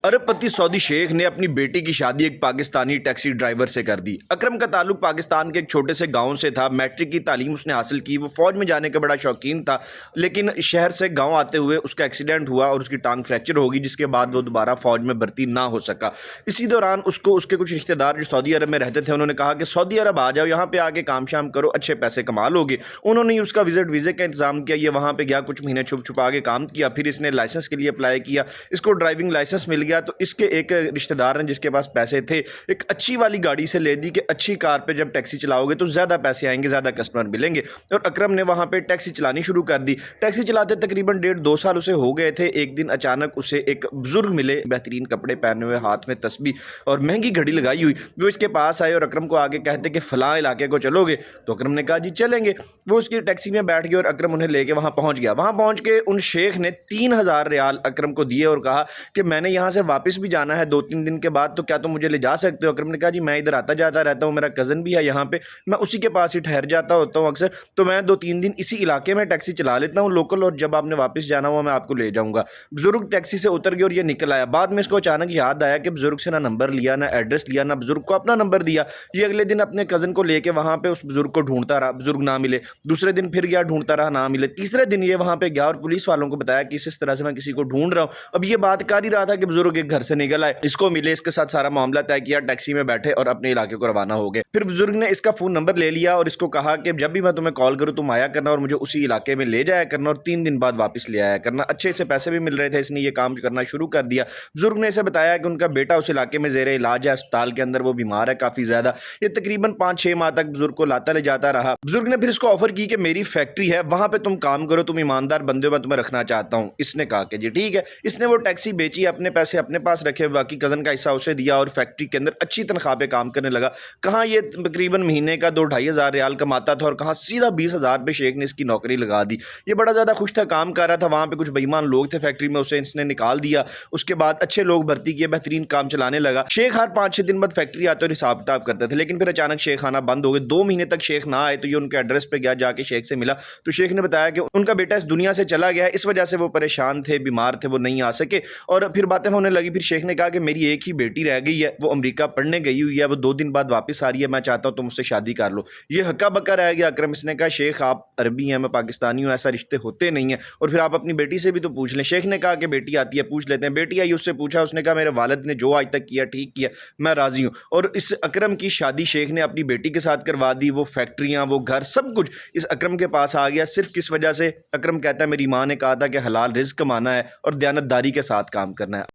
अरब पति सऊदी शेख ने अपनी बेटी की शादी एक पाकिस्तानी टैक्सी ड्राइवर से कर दी। अकरम का ताल्लुक पाकिस्तान के एक छोटे से गांव से था। मैट्रिक की तालीम उसने हासिल की। वो फौज में जाने का बड़ा शौकीन था, लेकिन शहर से गांव आते हुए उसका एक्सीडेंट हुआ और उसकी टांग फ्रैक्चर होगी, जिसके बाद वो दोबारा फौज में भर्ती ना हो सका। इसी दौरान उसको उसके कुछ रिश्तेदार जो सऊदी अरब में रहते थे, उन्होंने कहा कि सऊदी अरब आ जाओ, यहाँ पे आके काम शाम करो, अच्छे पैसे कमा लोगे। उन्होंने उसका विजिट वीज़े का इंतजाम किया। ये वहाँ पे गया, कुछ महीने छुप छुपा के काम किया। फिर इसने लाइसेंस के लिए अप्लाई किया, इसको ड्राइविंग लाइसेंस मिल गया। तो इसके एक रिश्तेदार ने, जिसके पास पैसे थे, एक अच्छी वाली गाड़ी से ले दी कि अच्छी कार पे जब टैक्सी चलाओगे तो ज़्यादा पैसे आएंगे, ज़्यादा कस्टमर मिलेंगे। और अकरम ने वहाँ पे टैक्सी चलानी शुरू कर दी। टैक्सी चलाते तकरीबन 1.5-2 साल उसे हो गए थे। एक दिन अचानक उसे एक बुजुर्ग मिले, बेहतरीन कपड़े पहने हुए, हाथ में तस्बीह और महंगी घड़ी लगाई हुई। वो इसके पास आए और अकरम को आगे कहते कि फ़लाँ इलाके को चलोगे? तो अकरम ने कहा जी चलेंगे। वो उसकी टैक्सी में बैठ गए और अकरम उन्हें लेके वहाँ पहुँच गया। वहाँ पहुँच के उन शेख ने 3000 रियाल अकरम को दिए और कहा कि मैंने यहाँ से वापस भी जाना है 2-3 दिन के बाद, तो क्या तुम मुझे ले जा सकते हो? अकरम ने कहा जी मैं इधर आता जाता रहता हूँ, मेरा कज़न भी है यहाँ पे, मैं उसी के पास ही ठहर जाता होता हूँ अक्सर, तो मैं 2-3 दिन इसी इलाके में टैक्सी चला लेता हूँ लोकल, और जब आपने वापस जाना हुआ मैं आपको ले जाऊँगा। बुजुर्ग टैक्सी से उतर गया और ये निकल आया। बाद में इसको अचानक याद आया कि बुजुर्ग से ना नंबर लिया, ना एड्रेस लिया, ना बुजुर्ग को अपना नंबर दिया। ये अगले दिन अपने कज़न को लेके वहाँ पे उस बुजुर्ग को ढूंढता रहा, बुजुर्ग ना मिले। दूसरे दिन फिर गया, ढूंढता रहा, ना मिले। तीसरे दिन ये वहाँ पे गया और पुलिस वालों को बताया कि इस तरह से मैं किसी को ढूंढ रहा हूँ। अब ये बात कर ही रहा था कि बुजुर्ग एक घर से निकल आए, इसको मिले, इसके साथ सारा मामला तय किया, टैक्सी में बैठे और अपने इलाके को रवाना हो गए। फिर बुजुर्ग ने इसका फोन नंबर ले लिया और इसको कहा कि जब भी मैं तुम्हें कॉल करूँ तुम आया करना और मुझे उसी इलाके में ले जाया करना और 3 दिन बाद वापस ले आया करना। अच्छे से पैसे भी मिल रहे थे, इसने ये काम करना शुरू कर दिया। बुजुर्ग ने इसे बताया कि उनका बेटा उस इलाके में जेरे इलाज है, अस्पताल के अंदर, वो बीमार है काफी ज्यादा। ये तकरीबन 5-6 माह तक बुजुर्ग को लाता ले जाता रहा। बुजुर्ग ने फिर इसको ऑफर की कि मेरी फैक्ट्री है, वहां पे तुम काम करो, तुम ईमानदार बंदे हो, मैं तुम्हें रखना चाहता हूं। इसने कहा कि जी ठीक है। इसने वो टैक्सी बेची, अपने पैसे अपने पास रखे, बाकी कजन का हिस्सा उसे दिया और फैक्ट्री के अंदर अच्छी तनख्वाह पे काम करने लगा। कहाँ ये तकरीबन महीने का 2-2.5 हज़ार रियाल कमाता था और कहाँ सीधा 20,000 पे शेख ने इसकी नौकरी लगा दी। ये बड़ा ज़्यादा खुश था, काम कर रहा था। वहाँ पे कुछ बेईमान लोग थे फैक्ट्री में, उसे इसने निकाल दिया। उसके बाद अच्छे लोग भर्ती किए, बेहतरीन काम चलाने लगा। शेख हर 5-6 दिन बाद फैक्ट्री आते और हिसाब किताब करते थे, लेकिन फिर अचानक शेख आना बंद हो गए। 2 महीने तक शेख ना आए तो ये उनके एड्रेस पे गया, जाके शेख से मिला तो शेख ने बताया कि उनका बेटा इस दुनिया से चला गया है, इस वजह से वो परेशान थे, बीमार थे, वो नहीं आ सके। और फिर बातें होने लगी। फिर शेख ने कहा कि मेरी एक ही बेटी रह गई है, वो अमेरिका पढ़ने गई हुई है, वो 2 दिन बाद वापस आ रही है, मैं चाहता हूँ तुम उससे शादी कर लो। ये हक्का बक्का रह गया अकरम। इसने कहा शेख आप अरबी हैं, मैं पाकिस्तानी हूँ, ऐसा रिश्ते होते नहीं है, और फिर आप अपनी बेटी से भी तो पूछ लें। शेख ने कहा कि बेटी आती है, पूछ लेते हैं। बेटी आई, उससे पूछा, उसने कहा मेरे वालिद ने जो आज तक किया ठीक किया, मैं राजी हूँ। और इस अकरम की शादी शेख ने अपनी बेटी के साथ करवा दी। वो फैक्ट्रियाँ, वो घर, सब कुछ इस अकरम के पास आ गया। सिर्फ किस वजह से? अकरम कहता है मेरी माँ ने कहा था कि हलाल रिज्क कमाना है और दयानतदारी के साथ काम करना है।